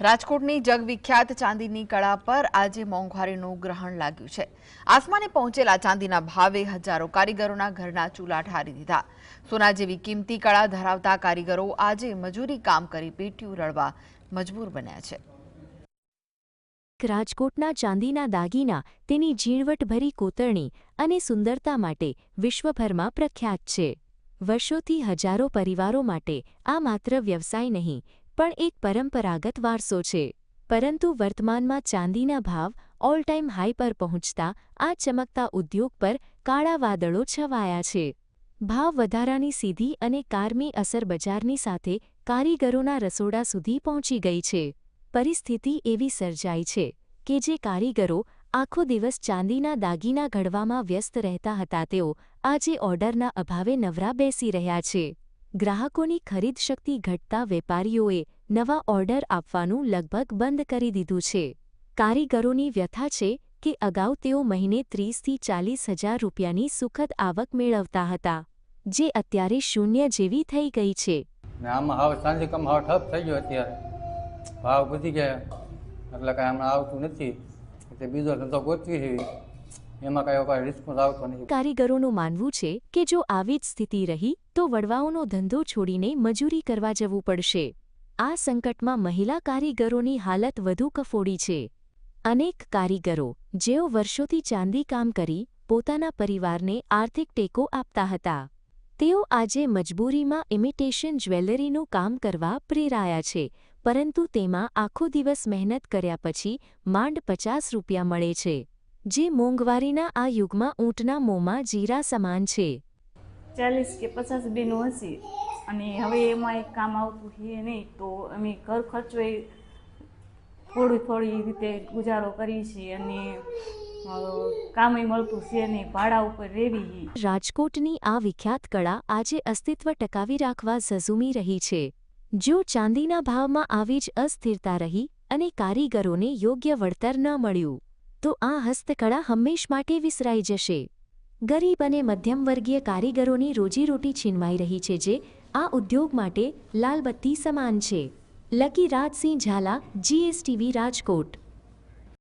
રાજકોટની જગવિખ્યાત ચાંદીની કળા પર આજે મોંઘવારીનું ગ્રહણ લાગ્યું છે। આસમાને પહોંચેલા ચાંદીના ભાવે હજારો કારીગરોના ઘરના ચૂલા ઠારી દીધા। સોના જેવી કિંમતી કળા ધરાવતા કારીગરો આજે મજૂરી કામ કરી પેટીયું રળવા મજબૂર બન્યા છે। રાજકોટના ચાંદીના દાગીના તેની ઝીણવટભરી કોતરણી અને સુંદરતા માટે વિશ્વભરમાં પ્રખ્યાત છે। વર્ષોથી હજારો પરિવારો માટે આ માત્ર વ્યવસાય નહીં પણ એક પરંપરાગત વારસો છે। પરંતુ વર્તમાનમાં ચાંદીના ભાવ ઓલ ટાઈમ હાઈ પર પહોંચતા આ ચમકતા ઉદ્યોગ પર કાળા વાદળો છવાયા છે। ભાવ વધારાની સીધી અને કારમી અસર બજારની સાથે કારીગરોના રસોડા સુધી પહોંચી ગઈ છે। પરિસ્થિતિ એવી સર્જાઈ છે કે જે કારીગરો આખો દિવસ ચાંદીના દાગીના ઘડવામાં વ્યસ્ત રહેતા હતા તેઓ આજે ઓર્ડરના અભાવે નવરા બેસી રહ્યા છે। ગ્રાહકોની ખરીદ શક્તિ ઘટતા વેપારીઓએ નવા ઓર્ડર આપવાનું લગભગ બંધ કરી દીધું છે। કારીગરોની વ્યથા છે કે અગાઉ તેઓ મહિને 30થી 40 હજાર રૂપિયાની સુખદ આવક મેળવતા હતા, જે અત્યારે શૂન્ય જેવી થઈ ગઈ છે। આમાં હાવ ચાંદી કામ હાવ ઠપ થઈ ગયો। અત્યારે ભાવ વધી ગયા એટલે કાંઈ હમણાં આવતું નથી, એટલે બીજો ધંધો ગોતવી છે, એમાં કાંઈ રિસ્પોન્સ આવતો નથી। કારીગરોનું માનવું છે કે જો આવી જ સ્થિતિ રહી તો વડવાઓનો ધંધો છોડીને મજૂરી કરવા જવું પડશે। આ સંકટમાં મહિલા કારીગરોની હાલત વધુ કફોડી છે। અનેક કારીગરો જેઓ વર્ષોથી ચાંદી કામ કરી પોતાના પરિવારને આર્થિક ટેકો આપતા હતા, તેઓ આજે મજબૂરીમાં ઇમિટેશન જ્વેલરીનું કામ કરવા પ્રેરાયા છે, પરંતુ તેમાં આખો દિવસ મહેનત કર્યા પછી માંડ 50 રૂપિયા મળે છે, જે મોંઘવારીના આ યુગમાં ઊંટના મોંમાં જીરા સમાન છે। 40 કે 50 બેનો હશે અને હવે એમાં એક કામ આવતું છે નહીં, તો અમે ઘર ખર્ચો થોડી રીતે ગુજારો કરીએ છીએ અને કામય મળતું છે નહીં, ભાડા ઉપર રહેવી। રાજકોટની આ વિખ્યાત કળા આજે અસ્તિત્વ ટકાવી રાખવા ઝઝૂમી રહી છે। જો ચાંદીના ભાવમાં આવી જ અસ્થિરતા રહી અને કારીગરોને યોગ્ય વળતર ન મળ્યું તો આ હસ્તકળા હંમેશ માટે વિસરાઈ જશે। ગરીબ અને મધ્યમવર્ગીય કારીગરોની રોજીરોટી છીનવાઈ રહી છે, જે આ ઉદ્યોગ માટે લાલબત્તી સમાન છે। લકી રાજસિંહ ઝાલા, GSTV રાજકોટ।